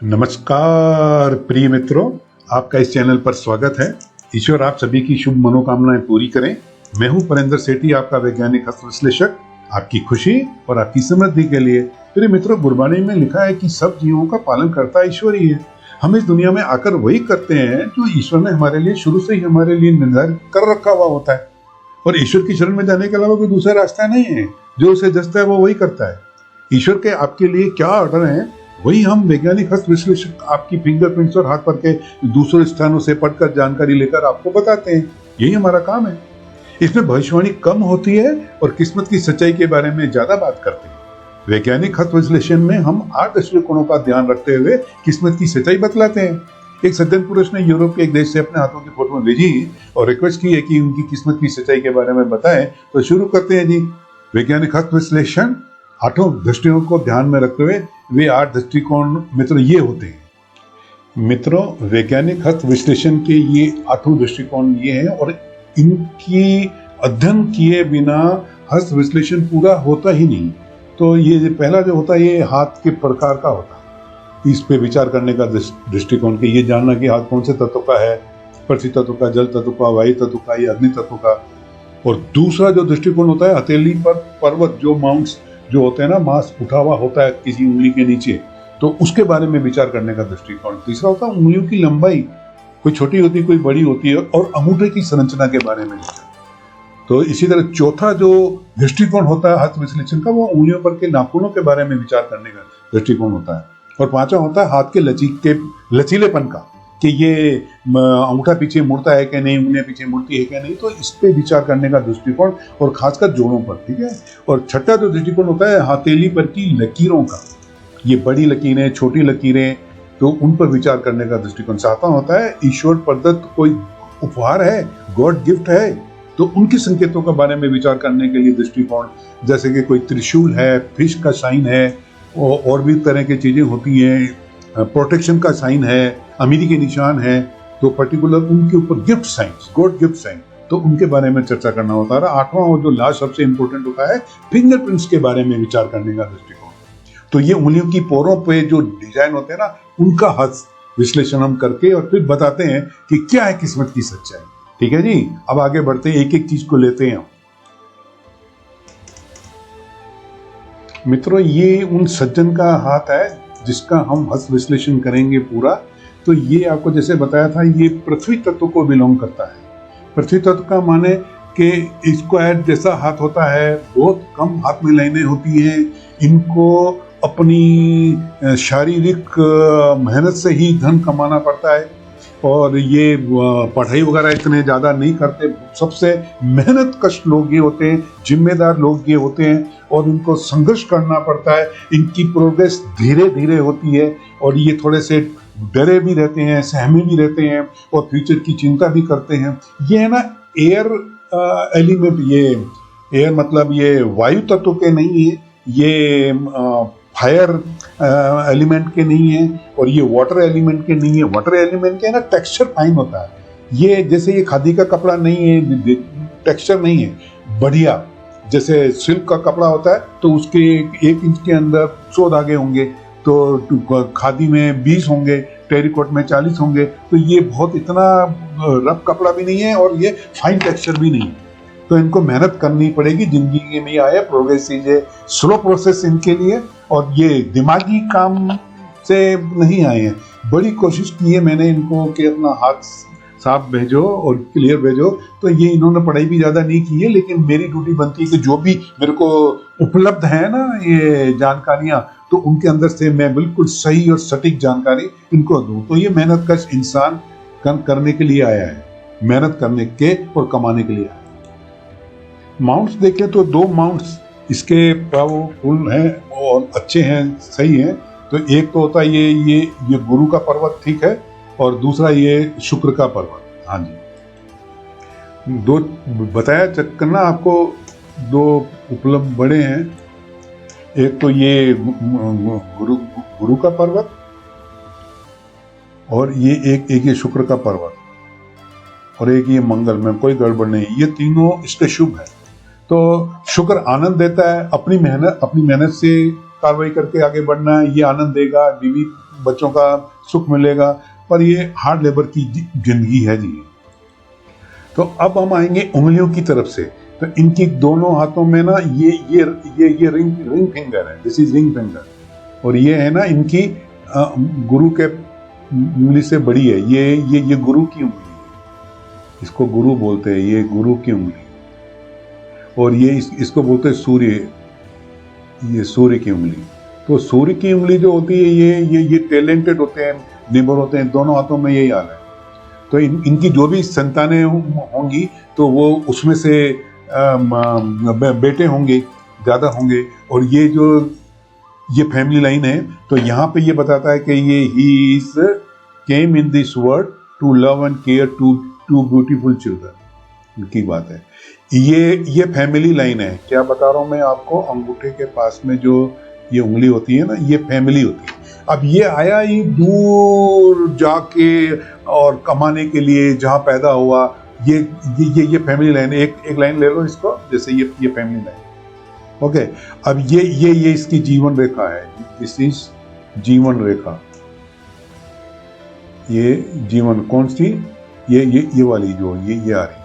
नमस्कार प्रिय मित्रों, आपका इस चैनल पर स्वागत है। ईश्वर आप सभी की शुभ मनोकामनाएं पूरी करें। मैं हूं परेंद्र सेठी, आपका वैज्ञानिक हस्त विश्लेषक। आपकी खुशी और आपकी समृद्धि के लिए। प्रिय मित्रों, गुरबाणी में लिखा है कि सब जीवों का पालन करता ईश्वर ही है। हम इस दुनिया में आकर वही करते हैं जो ईश्वर ने हमारे लिए शुरू से ही हमारे लिए निर्धारित कर रखा हुआ होता है, और ईश्वर की शरण में जाने के अलावा कोई दूसरा रास्ता नहीं है। जो उसे जचता है वो वही करता है। ईश्वर के आपके लिए क्या ऑर्डर है, वही हम वैज्ञानिक हस्त विश्लेषक आपकी फिंगरप्रिंट्स और हाथ पर के दूसरे स्थानों से पढ़कर जानकारी लेकर आपको बताते हैं। यही हमारा काम है। इसमें भविष्यवाणी कम होती है और किस्मत की सच्चाई के बारे में ज्यादा बात करते हैं। वैज्ञानिक हस्त विश्लेषण में हम 8 दृष्टिकोणों का ध्यान रखते हुए किस्मत की सच्चाई बतलाते हैं। एक सज्जन पुरुष ने यूरोप के एक देश से अपने हाथों की फोटो भेजी और रिक्वेस्ट की है कि उनकी किस्मत की सच्चाई के बारे में बताएं। तो शुरू करते हैं जी। वैज्ञानिक हस्त विश्लेषण 8 दृष्टिकोणों को ध्यान में रखते हुए वे 8 दृष्टिकोण मित्रों ये होते हैं। मित्रों, वैज्ञानिक हस्त विश्लेषण के ये 8 दृष्टिकोण ये हैं, और इनकी अध्ययन किए बिना हस्त विश्लेषण पूरा होता ही नहीं। तो ये पहला जो होता है ये हाथ के प्रकार का होता है। इस पे विचार करने का दृष्टिकोण के ये जानना कि हाथ कौन से तत्व का है, पृथ्वी तत्व का, जल तत्व का, वायु तत्व का या अग्नि तत्व का। और दूसरा जो दृष्टिकोण होता है हथेली पर पर्वत, जो माउंट्स जो होते हैं ना, मांस उठा हुआ होता है किसी उंगली के नीचे, तो उसके बारे में विचार करने का दृष्टिकोण। तीसरा होता है उंगलियों की लंबाई, कोई छोटी होती है कोई बड़ी होती है, और अंगूठे की संरचना के बारे में विचार। तो इसी तरह चौथा जो दृष्टिकोण होता है हस्त विश्लेषण का, वो उंगलियों पर के नाखूनों के बारे में विचार करने का दृष्टिकोण होता है। और पांचवा होता है हाथ के लचीलेपन का, कि ये अंगूठा पीछे मुड़ता है कि नहीं, उंगलियां पीछे मुड़ती है कि नहीं, तो इस पे विचार करने का दृष्टिकोण, और खासकर जोड़ों पर। ठीक है। और छठा जो दृष्टिकोण होता है हथेली पर की लकीरों का, ये बड़ी लकीरें, छोटी लकीरें, तो उन पर विचार करने का दृष्टिकोण। सातवां होता है ईश्वर प्रदत्त कोई उपहार है, गॉड गिफ्ट है, तो उनके संकेतों के बारे में विचार करने के लिए दृष्टिकोण, जैसे कि कोई त्रिशूल है, फिश का साइन है, और भी तरह की चीजें होती हैं, प्रोटेक्शन का साइन है, अमीरी के निशान है, तो पर्टिकुलर उनके ऊपर gift science, god gift sign, तो उनके बारे में चर्चा करना होता है। आठवां और जो लास्ट सबसे इंपॉर्टेंट होता है फिंगरप्रिंट्स के बारे में विचार करने का दृष्टिकोण। तो ये उंगलियों की पोरों पे जो डिजाइन होते हैं ना, उनका हस्त विश्लेषण हम करके और फिर बताते हैं कि क्या है किस्मत की सच्चाई। ठीक है जी। अब आगे बढ़ते हैं, एक एक चीज को लेते हैं। मित्रों, ये उन सज्जन का हाथ है जिसका हम हस्त विश्लेषण करेंगे पूरा। तो ये आपको जैसे बताया था, ये पृथ्वी तत्व को बिलोंग करता है। पृथ्वी तत्व का माने कि स्क्वायर जैसा हाथ होता है, बहुत कम हाथ में लाइनें होती हैं। इनको अपनी शारीरिक मेहनत से ही धन कमाना पड़ता है, और ये पढ़ाई वगैरह इतने ज़्यादा नहीं करते। सबसे मेहनत कश लोग ये होते हैं, जिम्मेदार लोग ये होते हैं, और इनको संघर्ष करना पड़ता है। इनकी प्रोग्रेस धीरे धीरे होती है, और ये थोड़े से डरे भी रहते हैं, सहमे भी रहते हैं, और फ्यूचर की चिंता भी करते हैं। ये है ना एयर एलिमेंट, ये एयर मतलब ये वायु तत्व के नहीं है, ये फायर एलिमेंट के नहीं है, और ये वाटर एलिमेंट के नहीं है। वाटर एलिमेंट के ना टेक्सचर फाइन होता है। ये जैसे ये खादी का कपड़ा नहीं है, टेक्सचर नहीं है बढ़िया। जैसे सिल्क का कपड़ा होता है तो उसके 1 इंच के अंदर 100 धागे होंगे, तो खादी में 20 होंगे, टेरिकॉट में 40 होंगे। तो ये बहुत इतना रफ कपड़ा भी नहीं है, और ये फाइन टेक्सचर भी नहीं है। तो इनको मेहनत करनी पड़ेगी। जिंदगी में आए प्रोग्रेस चीजें, स्लो प्रोसेस इनके लिए, और ये दिमागी काम से नहीं आए हैं। बड़ी कोशिश की है मैंने इनको कि अपना हाथ साफ भेजो और क्लियर भेजो। तो ये इन्होंने पढ़ाई भी ज़्यादा नहीं की है, लेकिन मेरी ड्यूटी बनती है कि जो भी मेरे को उपलब्ध है ना ये जानकारियाँ, तो उनके अंदर से मैं बिल्कुल सही और सटीक जानकारी इनको दूँ। तो ये मेहनत कश इंसान करने के लिए आया है, मेहनत करने के और कमाने के लिए आया है। माउंट्स देखें तो 2 माउंट्स इसके पावरफुल हैं और अच्छे हैं, सही हैं। तो एक तो होता है ये गुरु का पर्वत, ठीक है, और दूसरा ये शुक्र का पर्वत। हाँ जी, 2 बताया करना आपको, 2 उपलब्ध बड़े हैं। एक तो ये गुरु का पर्वत, और ये एक ये शुक्र का पर्वत, और एक ये मंगल में, कोई गड़बड़ नहीं। ये तीनों इसके शुभ है। तो शुक्र आनंद देता है, अपनी मेहनत से कार्रवाई करके आगे बढ़ना है, ये आनंद देगा, बीवी बच्चों का सुख मिलेगा, पर ये हार्ड लेबर की जिंदगी है जी। तो अब हम आएंगे उंगलियों की तरफ से। तो इनकी दोनों हाथों में ना ये रिंग फिंगर है, दिस इज रिंग फिंगर, और ये है ना इनकी गुरु के उंगली से बड़ी है, ये गुरु की उंगली है, इसको गुरु बोलते हैं, ये गुरु की उंगली, और ये इसको बोलते हैं सूर्य, ये सूर्य की उंगली। तो सूर्य की उंगली जो होती है ये टैलेंटेड होते हैं, निर्भर होते हैं, दोनों हाथों में यही हाल है। तो इनकी जो भी संतानें होंगी तो वो उसमें से बेटे होंगे, ज़्यादा होंगे। और ये फैमिली लाइन है, तो यहाँ पे ये बताता है कि ये he is came in this world to love and care to beautiful children की बात है। ये फैमिली लाइन है। क्या बता रहा हूँ मैं आपको, अंगूठे के पास में जो ये उंगली होती है ना, ये फैमिली होती है। अब ये आया ही दूर जाके और कमाने के लिए जहाँ पैदा हुआ, ये फैमिली लाइन। एक लाइन ले लो इसको, जैसे ये फैमिली लाइन, ओके। अब ये इसकी जीवन रेखा है, दिस इज जीवन रेखा। ये जीवन कौन सी, ये वाली जो ये आ रही।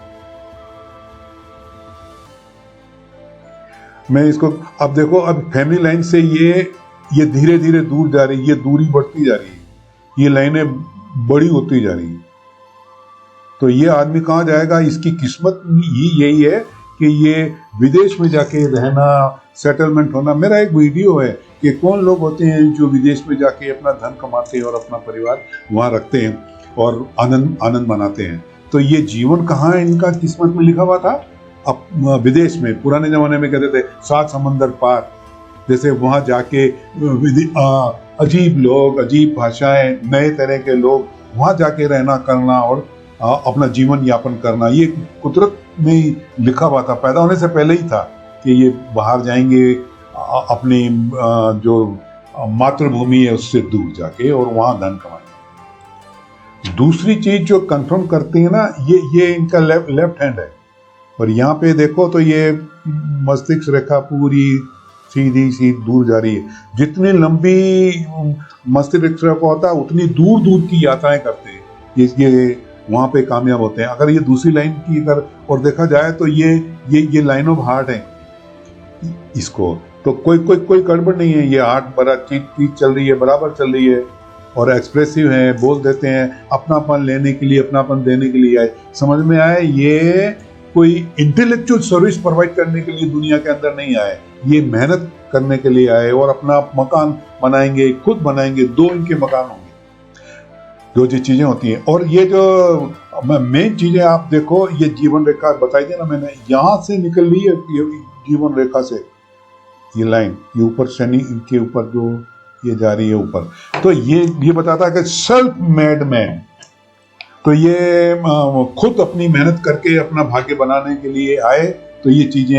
मैं इसको अब देखो, अब फैमिली लाइन से ये धीरे धीरे दूर जा रही है, ये दूरी बढ़ती जा रही है, ये लाइनें बड़ी होती जा रही है। तो ये आदमी कहाँ जाएगा, इसकी किस्मत यही है कि ये विदेश में जाके रहना, सेटलमेंट होना। मेरा एक वीडियो है कि कौन लोग होते हैं जो विदेश में जाके अपना धन कमाते हैं और अपना परिवार वहाँ रखते हैं और आनंद मनाते हैं। तो ये जीवन कहाँ है इनका किस्मत में लिखा हुआ था, अब विदेश में। पुराने जमाने में कहते थे 7 समंदर पार, जैसे वहाँ जाके अजीब लोग, अजीब भाषाएं, नए तरह के लोग, वहाँ जाके रहना करना और अपना जीवन यापन करना। ये कुदरत में लिखा हुआ था, पैदा होने से पहले ही था कि ये बाहर जाएंगे अपनी जो मातृभूमि है उससे दूर जाके और वहाँ धन कमाएंगे। दूसरी चीज जो कंफर्म करती है ना, ये इनका लेफ्ट हैंड है। और यहाँ पे देखो तो ये मस्तिष्क रेखा पूरी सीधी दूर जा रही है। जितनी लंबी मस्तिष्क रेखा होता है उतनी दूर दूर की यात्राएं करते हैं ये वहाँ पे कामयाब होते हैं। अगर ये दूसरी लाइन की अगर और देखा जाए तो ये लाइन ऑफ हार्ट है इसको, तो कोई गड़बड़ नहीं है। ये हार्ट बड़ा चीज चल रही है, बराबर चल रही है और एक्सप्रेसिव है, बोल देते हैं, अपनापन लेने के लिए, अपनापन देने के लिए आए। समझ में आए, ये कोई इंटेलेक्चुअल सर्विस प्रोवाइड करने के लिए दुनिया के अंदर नहीं आए, ये मेहनत करने के लिए आए और अपना मकान बनाएंगे, खुद बनाएंगे। 2 इनके मकान होंगे, जो चीजें होती हैं। और ये जो मेन चीजें आप देखो, ये जीवन रेखा बताई थी ना मैंने, यहाँ से निकल रही है जीवन रेखा से ये लाइन, ये ऊपर शनि के ऊपर जो ये जा रही है ऊपर। तो ये बताता है कि सेल्फ मेड मैन, तो ये खुद अपनी मेहनत करके अपना भाग्य बनाने के लिए आए। तो ये चीजें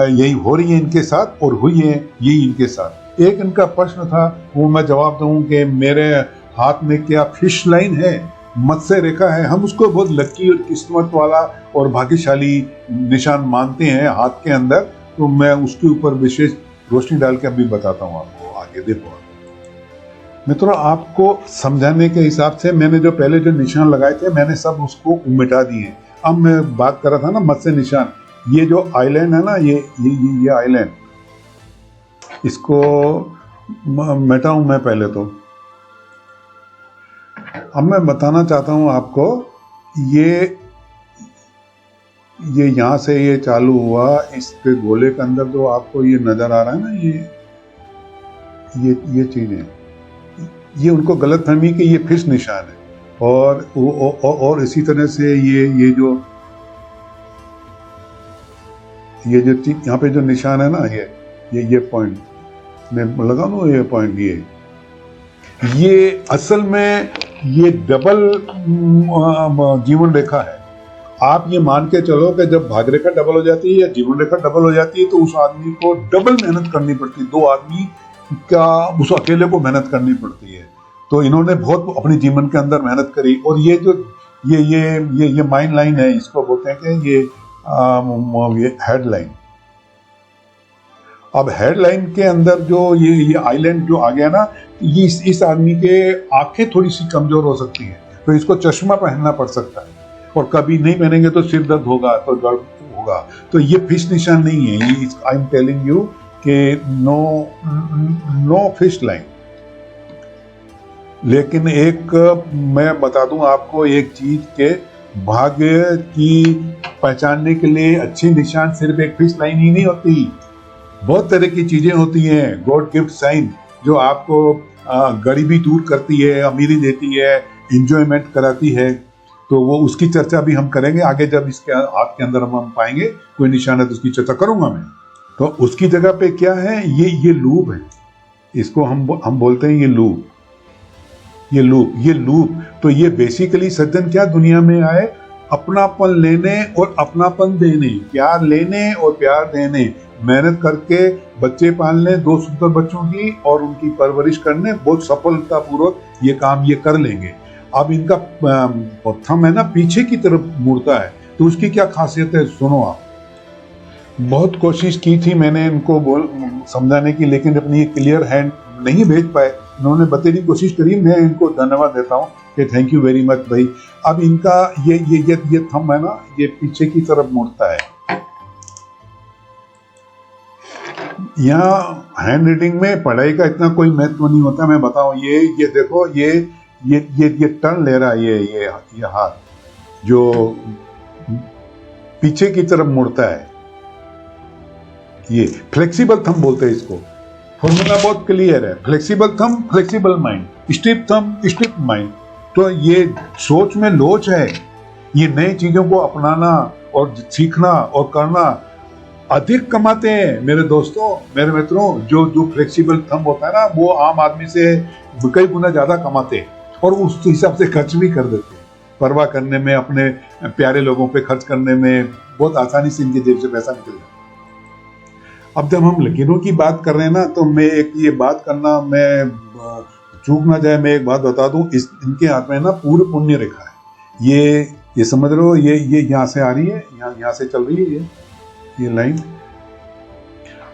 यही हो रही हैं इनके साथ और हुई है यही इनके साथ। एक इनका प्रश्न था, वो मैं जवाब दूं कि मेरे हाथ में क्या फिश लाइन है, मत्स्य रेखा है। हम उसको बहुत लकी और किस्मत वाला और भाग्यशाली निशान मानते हैं हाथ के अंदर। तो मैं उसके ऊपर विशेष रोशनी डाल के अभी बताता हूँ आपको, आगे देखो। मित्रों, आपको समझाने के हिसाब से मैंने जो पहले जो निशान लगाए थे मैंने सब उसको मिटा दिए। अब मैं बात कर रहा था ना मत्स्य निशान, ये जो आइलैंड है ना, ये आइलैंड, इसको मिटाऊं मैं पहले तो। अब मैं बताना चाहता हूं आपको, ये यहाँ से ये चालू हुआ, इस पे गोले के अंदर जो आपको ये नजर आ रहा है ना, ये चीजें, ये उनको गलत फहमी कि ये फिश निशान है। और इसी तरह से ये जो यहाँ पे जो निशान है ना, ये पॉइंट मैं लगा लूं, ये पॉइंट, ये असल में ये डबल जीवन रेखा है। आप ये मान के चलो कि जब भाग्य रेखा डबल हो जाती है या जीवन रेखा डबल हो जाती है तो उस आदमी को डबल मेहनत करनी पड़ती है। 2 आदमी का उस अकेले को मेहनत करनी पड़ती है। तो इन्होंने बहुत अपने जीवन के अंदर मेहनत करी। और ये जो ये माइंड लाइन है, इसको बोलते हैं कि ये हेड लाइन। अब हेडलाइन के अंदर जो ये आइलैंड जो आ गया ना, ये इस आदमी के आंखें थोड़ी सी कमजोर हो सकती है, तो इसको चश्मा पहनना पड़ सकता है, और कभी नहीं पहनेंगे तो सिर दर्द होगा, तो दर्द होगा। तो ये फिश निशान नहीं है, ये आई एम टेलिंग यू कि नो फिश लाइन। लेकिन एक मैं बता दूं आपको एक चीज के भाग्य की पहचानने के लिए अच्छी निशान सिर्फ एक फिश लाइन ही नहीं होती, बहुत तरह की चीजें होती हैं। गॉड गिफ्ट साइन जो आपको गरीबी दूर करती है, अमीरी देती है, इंजॉयमेंट कराती है, तो वो उसकी चर्चा भी हम करेंगे आगे, जब इसके हाथ के अंदर हम पाएंगे कोई निशान है तो उसकी चर्चा करूंगा मैं। तो उसकी जगह पे क्या है, ये लूप है, इसको हम बोलते हैं ये लूप। तो ये बेसिकली सज्जन क्या दुनिया में आए, अपनापन लेने और अपनापन देने, प्यार लेने और प्यार देने, मेहनत करके बच्चे पालने, 2 सुंदर बच्चों की और उनकी परवरिश करने, बहुत सफलतापूर्वक ये काम ये कर लेंगे। अब इनका थंब है ना पीछे की तरफ मुड़ता है, तो उसकी क्या खासियत है सुनो आप। बहुत कोशिश की थी मैंने इनको समझाने की, लेकिन अपनी क्लियर हैंड नहीं भेज पाए। उन्होंने बतेरी कोशिश करी, मैं इनको धन्यवाद देता हूँ कि थैंक यू वेरी मच भाई। अब इनका ये थंब है ना, ये पीछे की तरफ मुड़ता है। यहाँ हैंड राइटिंग में पढ़ाई का इतना कोई महत्व नहीं होता, मैं बताऊं। ये देखो, ये टर्न ले रहा है, ये हाथ जो पीछे की तरफ मुड़ता है, ये फ्लेक्सिबल थंब बोलते हैं इसको। फॉर्मूला बहुत क्लियर है, flexible thumb flexible mind, stiff thumb stiff mind. तो ये सोच में लोच है, ये नई चीजों को अपनाना और सीखना और करना। अधिक कमाते हैं मेरे दोस्तों, मेरे मित्रों, जो फ्लेक्सिबल थंब होता है ना, वो आम आदमी से कई गुना ज्यादा कमाते हैं और उस हिसाब से खर्च भी कर देते हैं। परवाह करने में, अपने प्यारे लोगों पे खर्च करने में बहुत आसानी से इनकी जेब से पैसा निकल जाता है। अब जब हम लकीरों की बात कर रहे हैं ना, तो मैं एक ये बात करना, मैं चूक ना जाए, मैं एक बात बता दूं, इनके हाथ में ना पूरी पुण्य रेखा है। ये समझ लो, ये यहाँ से आ रही है, यहाँ से चल रही है ये लाइन।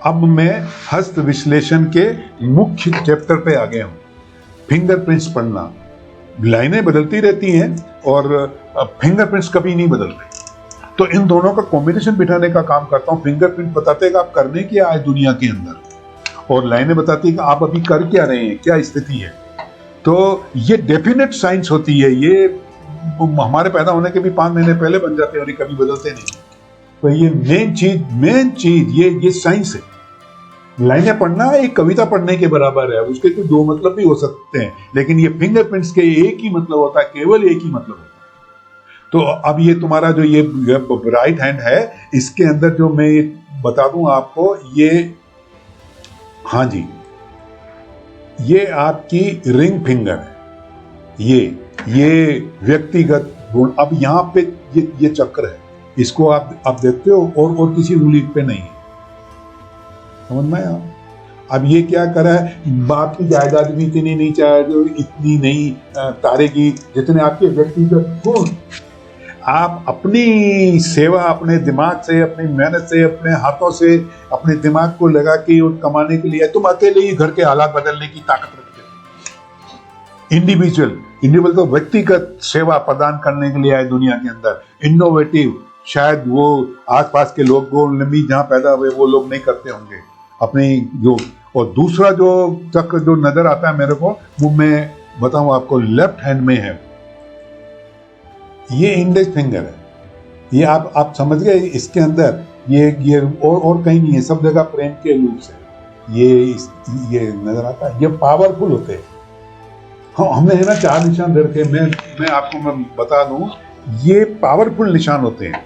अब मैं हस्त विश्लेषण के मुख्य चैप्टर पे आ गया हूँ, फिंगरप्रिंट्स पढ़ना। लाइनें बदलती रहती हैं और फिंगरप्रिंट्स कभी नहीं बदलते, तो इन दोनों का कॉम्बिनेशन बिठाने का काम करता हूँ। फिंगरप्रिंट बताते हैं कि आप करने क्या आए दुनिया के अंदर, और लाइनें बताती है कि आप अभी कर क्या रहे हैं, क्या स्थिति है। तो ये डेफिनेट साइंस होती है, ये हमारे पैदा होने के भी 5 महीने पहले बन जाते हैं और ये कभी बदलते नहीं। तो ये मेन चीज ये साइंस है। लाइनें पढ़ना एक कविता पढ़ने के बराबर है, उसके कोई 2 मतलब भी हो सकते हैं, लेकिन ये फिंगरप्रिंट्स के एक ही मतलब होता है, केवल एक ही मतलब होता है। तो अब ये तुम्हारा जो ये राइट हैंड है, इसके अंदर जो मैं बता दूं आपको, ये हाँ जी, ये आपकी रिंग फिंगर है, ये व्यक्तिगत गुण। अब यहाँ पे ये चक्र है, इसको आप देखते हो, और किसी उंगली पे नहीं है, समझ में आया। अब ये क्या करा है, बाप की जायदाद भी इतनी नहीं चाहे, जो इतनी नहीं तारे की जितने आपके व्यक्तिगत गुण। आप अपनी सेवा अपने दिमाग से, अपनी मेहनत से, अपने हाथों से, अपने दिमाग को लगा के और कमाने के लिए, तुम अकेले ही घर के हालात बदलने की ताकत रखते हो। इंडिविजुअल तो व्यक्तिगत सेवा प्रदान करने के लिए आए दुनिया के अंदर। इनोवेटिव शायद वो आसपास के लोग जहाँ पैदा हुए वो लोग नहीं करते होंगे अपनी जो। और दूसरा जो चक्र जो नजर आता है मेरे को, वो मैं बताऊं आपको, लेफ्ट हैंड में है, ये इंडेक्स फिंगर है। ये आप समझ गए, इसके अंदर ये और कहीं नहीं है, सब जगह प्रेम के लूप से ये नजर आता है। ये पावरफुल होते हैं। हाँ, हमने है ना 4 निशान रखे, मैं आपको बता दूं, ये पावरफुल निशान होते हैं।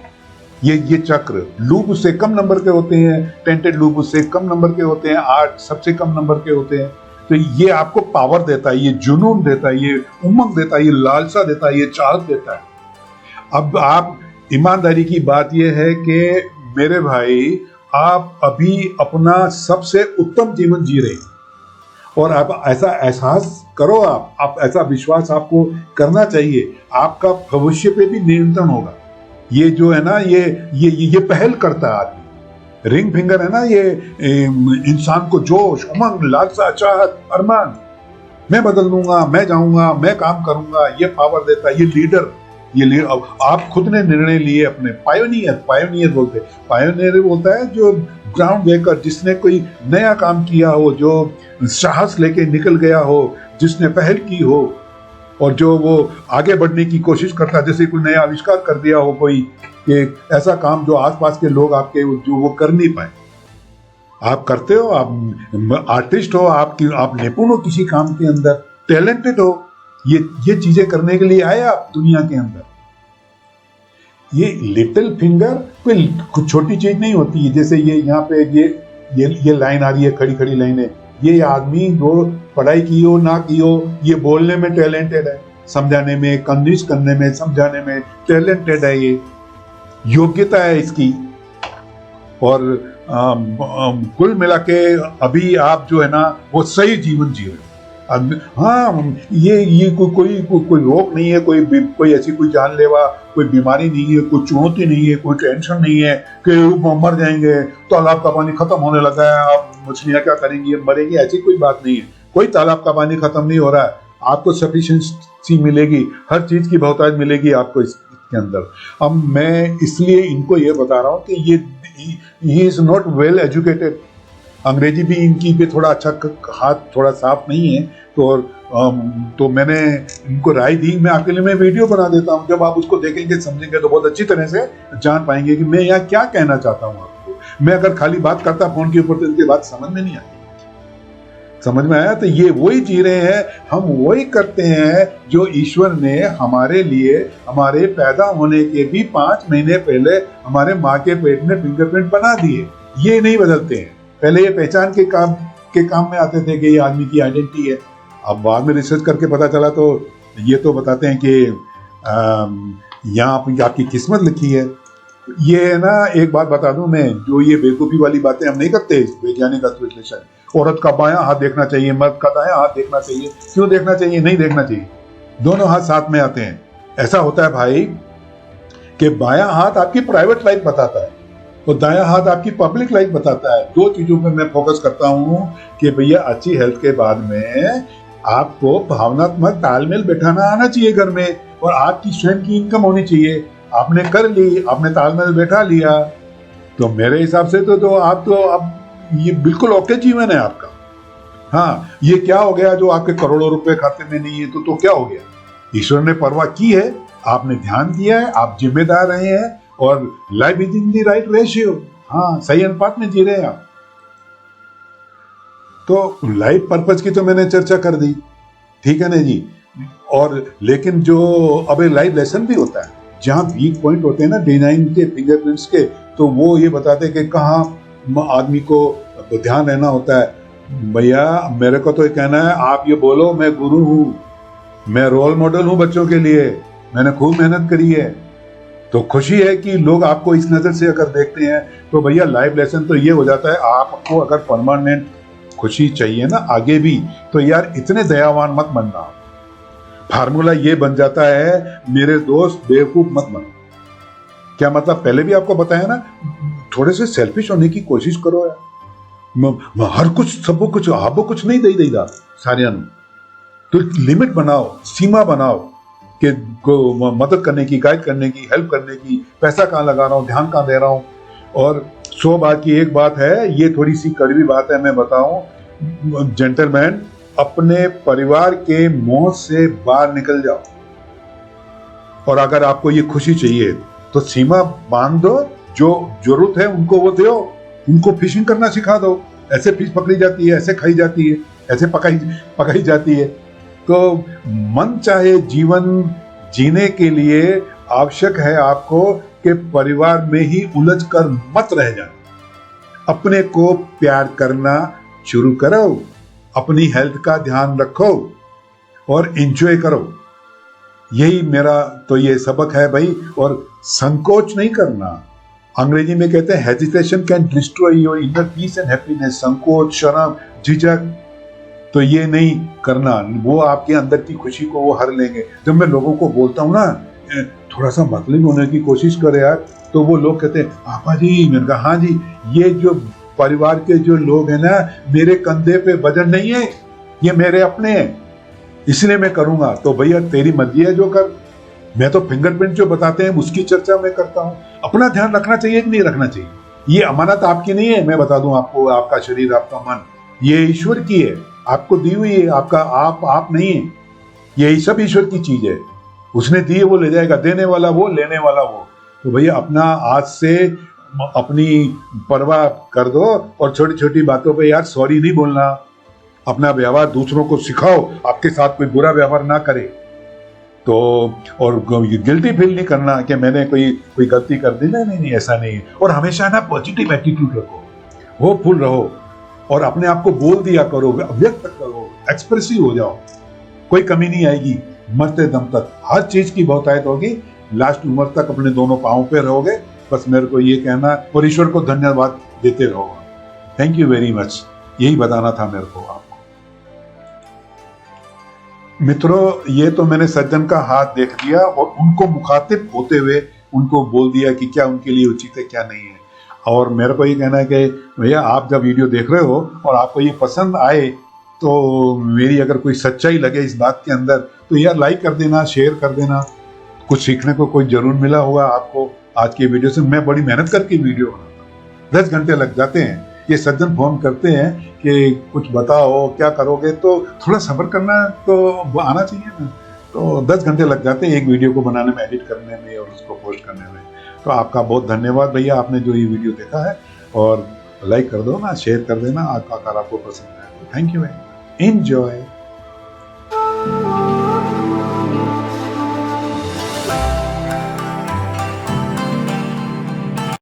ये चक्र लूप उससे कम नंबर के होते हैं, टेंटेड लूप उससे कम नंबर के होते हैं, 8 सबसे कम नंबर के होते हैं। तो ये आपको पावर देता है, ये जुनून देता है, ये उमंग देता है, ये लालसा देता है, ये चाहत देता है। अब आप ईमानदारी की बात यह है कि मेरे भाई, आप अभी अपना सबसे उत्तम जीवन जी रहे हैं, और आप ऐसा एहसास करो, आप ऐसा विश्वास आपको करना चाहिए। आपका भविष्य पे भी नियंत्रण होगा। ये जो है ना, ये पहल करता है आदमी, रिंग फिंगर है ना ये इंसान को जोश, उमंग, लालसा, चाहत, अरमान, मैं बदल दूंगा, मैं जाऊंगा, मैं काम करूंगा, ये पावर देता है। ये लीडर, अब आप खुद ने निर्णय लिए अपने। पायोनियर बोलते हैं। पायोनियर बोलता है जो ग्राउंड ब्रेकर, जिसने कोई नया काम किया हो, जो साहस लेके निकल गया हो, जिसने पहल की हो और जो वो आगे बढ़ने की कोशिश करता, जैसे कोई नया आविष्कार कर दिया हो कोई, कि ऐसा काम जो आसपास के लोग आपके जो वो कर नहीं पाए, आप करते हो। आप आर्टिस्ट हो, आप निपुण हो किसी काम के अंदर, टैलेंटेड हो, ये चीजें करने के लिए आए आप दुनिया के अंदर। ये लिटिल फिंगर कोई कुछ छोटी चीज नहीं होती है। जैसे ये यहाँ पे ये लाइन आ रही है, खड़ी खड़ी लाइन है। ये आदमी जो पढ़ाई की हो ना की हो, ये बोलने में टैलेंटेड है, समझाने में, कन्विंस करने में, समझाने में टैलेंटेड है, ये योग्यता है इसकी। और कुल मिला के अभी आप जो है ना वो सही जीवन जी रहे हो। हाँ, ये कोई रोग नहीं है, कोई ऐसी कोई जानलेवा कोई बीमारी नहीं है, कोई चुनौती नहीं है, कोई टेंशन नहीं है कि मर जाएंगे, तालाब का पानी खत्म होने लगा है, अब मछलियां क्या करेंगी, मरेंगी, ऐसी कोई बात नहीं है। कोई तालाब का पानी खत्म नहीं हो रहा है। आपको सफिशिएंसी मिलेगी, हर चीज की बहुतायत मिलेगी आपको इसके अंदर। अब मैं इसलिए इनको ये बता रहा हूँ कि ये इज नॉट वेल एजुकेटेड। अंग्रेजी भी इनकी पे थोड़ा अच्छा हाथ थोड़ा साफ नहीं है, तो मैंने इनको राय दी। मैं आपके लिए मैं वीडियो बना देता हूँ, जब आप उसको देखेंगे समझेंगे तो बहुत अच्छी तरह से जान पाएंगे कि मैं यहाँ क्या कहना चाहता हूँ आपको। मैं अगर खाली बात करता फोन के ऊपर तो इनकी बात समझ में नहीं आती। समझ में आया? तो ये वही जी रहे हैं, हम वही करते हैं जो ईश्वर ने हमारे लिए, हमारे पैदा होने के भी 5 महीने पहले हमारे माँ के पेट में फिंगरप्रिंट बना दिए। ये नहीं बदलते हैं। पहले ये पहचान के काम में आते थे कि ये आदमी की आइडेंटिटी है। अब बाद में रिसर्च करके पता चला तो ये तो बताते हैं कि यहाँ आपकी किस्मत लिखी है। ये ना एक बात बता दूं मैं, जो ये बेवकूफ़ी वाली बातें हम नहीं करते वैज्ञानिक विश्लेषण। औरत का बायां हाथ देखना चाहिए, मर्द का दायां हाथ देखना चाहिए। क्यों देखना चाहिए? नहीं देखना चाहिए, दोनों हाथ साथ में आते हैं। ऐसा होता है भाई कि बायां हाथ आपकी प्राइवेट लाइफ बताता है और दायां हाथ आपकी पब्लिक लाइफ बताता है। 2 चीजों पर मैं फोकस करता हूं कि भैया अच्छी हेल्थ के बाद में आपको भावनात्मक तालमेल बैठाना आना चाहिए घर में, और आपकी स्वयं की इनकम होनी चाहिए। आपने कर ली, आपने तालमेल बैठा लिया, तो मेरे हिसाब से तो आप तो अब ये बिल्कुल ओके जीवन है आपका। हाँ, ये क्या हो गया जो आपके करोड़ों रुपए खाते में नहीं है, तो क्या हो गया? ईश्वर ने परवाह की है, आपने ध्यान दिया है, आप जिम्मेदार रहे हैं, और life is in the right ratio. हाँ, सही अनुपात में जी रहे हैं आप। तो लाइफ पर्पज की तो मैंने चर्चा कर दी, ठीक है ना जी। और लेकिन जो अब एक लाइफ लेसन भी होता है, जहाँ वीक पॉइंट होते हैं ना डिजाइन के, फिंगरप्रिंट्स के, तो वो ये बताते हैं कि कहाँ आदमी को ध्यान रहना होता है। भैया मेरे को तो ये कहना है, आप ये बोलो मैं गुरु हूँ, मैं रोल मॉडल हूँ बच्चों के लिए, मैंने खूब मेहनत करी है। तो खुशी है कि लोग आपको इस नजर से अगर देखते हैं, तो भैया लाइफ लेसन तो ये हो जाता है, आपको अगर परमानेंट खुशी चाहिए ना आगे भी, तो यार इतने दयावान मत बनना। फार्मूला ये बन जाता है, मेरे दोस्त बेवकूफ मत बनो। क्या मतलब? पहले भी आपको बताया ना, थोड़े से सेल्फिश होने की कोशिश करो यार। हर कुछ सबको कुछ आपको कुछ नहीं दे देगा सारियां, तो लिमिट बनाओ, सीमा बनाओ कि को मदद करने की, गाइड करने की, हेल्प करने की। पैसा कहाँ लगा रहा हूँ, ध्यान कहाँ दे रहा हूँ। और 100 बात की एक बात है, ये थोड़ी सी कड़वी बात है, मैं बताऊं जेंटलमैन, अपने परिवार के मोह से बाहर निकल जाओ। और अगर आपको ये खुशी चाहिए तो सीमा बांध दो, जो जरूरत है उनको वो दो, उनको फिशिंग करना सिखा दो। ऐसे फिश पकड़ी जाती है, ऐसे खाई जाती है, ऐसे पकाई जाती है। तो मन चाहे जीवन जीने के लिए आवश्यक है आपको कि परिवार में ही उलझ कर मत रह जाना। अपने को प्यार करना शुरू करो, अपनी हेल्थ का ध्यान रखो और एंजॉय करो। यही मेरा तो ये सबक है भाई। और संकोच नहीं करना। अंग्रेजी में कहते हैं hesitation can destroy your inner peace and happiness. संकोच, शर्म, झिझक, तो ये नहीं करना। वो आपके अंदर की खुशी को वो हर लेंगे। जब मैं लोगों को बोलता हूँ ना, थोड़ा सा मतलब होने की कोशिश करे यार, तो वो लोग कहते हैं पापा जी, मैंने कहा हाँ जी, ये जो परिवार के जो लोग हैं ना, मेरे कंधे पे वजन नहीं है, ये मेरे अपने हैं, इसलिए मैं करूंगा। तो भैया तेरी मर्जी है जो कर, मैं तो फिंगरप्रिंट जो बताते हैं उसकी चर्चा मैं करता हूं। अपना ध्यान रखना चाहिए कि नहीं रखना चाहिए, ये अमानत आपकी नहीं है। मैं बता दूं आपको, आपका शरीर, आपका मन, ये ईश्वर की है, आपको दी हुई है। आपका आप नहीं है, ये सब ईश्वर की चीज है। उसने दी है वो ले जाएगा, देने वाला वो, लेने वाला वो। तो भैया अपना आज से अपनी परवाह कर दो, और छोटी छोटी बातों पे यार सॉरी नहीं बोलना। अपना व्यवहार दूसरों को सिखाओ, आपके साथ कोई बुरा व्यवहार ना करे। तो और गिल्टी फील नहीं करना कि मैंने कोई गलती कर दी। नहीं, ऐसा नहीं है। और हमेशा ना पॉजिटिव एटीट्यूड रखो, होपफुल रहो, और अपने आप को बोल दिया करो, व्यक्त करो, एक्सप्रेसिव हो जाओ, कोई कमी नहीं आएगी। मरते दम तक हर चीज की बहुतायत होगी, लास्ट उम्र तक अपने दोनों पांवों पे रहोगे। बस मेरे को ये कहना, और ईश्वर को धन्यवाद देते रहो। थैंक यू वेरी मच, यही बताना था मेरे को आपको। मित्रों, ये तो मैंने सज्जन का हाथ देख दिया और उनको मुखातिब होते हुए उनको बोल दिया कि क्या उनके लिए उचित है, क्या नहीं है। और मेरे को ये कहना है कि भैया आप जब वीडियो देख रहे हो और आपको ये पसंद आए, तो मेरी अगर कोई सच्चाई लगे इस बात के अंदर, तो यार लाइक कर देना, शेयर कर देना। कुछ सीखने को कोई जरूर मिला होगा आपको आज की वीडियो से। मैं बड़ी मेहनत करके वीडियो बनाता हूँ, 10 घंटे लग जाते हैं। ये सज्जन फोन करते हैं कि कुछ बताओ क्या करोगे, तो थोड़ा सब्र करना तो आना चाहिए ना। तो 10 घंटे लग जाते हैं एक वीडियो को बनाने में, एडिट करने में और उसको पोस्ट करने में। तो आपका बहुत धन्यवाद भैया, आपने जो ये वीडियो देखा है। और लाइक कर दो ना, शेयर कर देना अगर आपको पसंद है। Thank you, enjoy.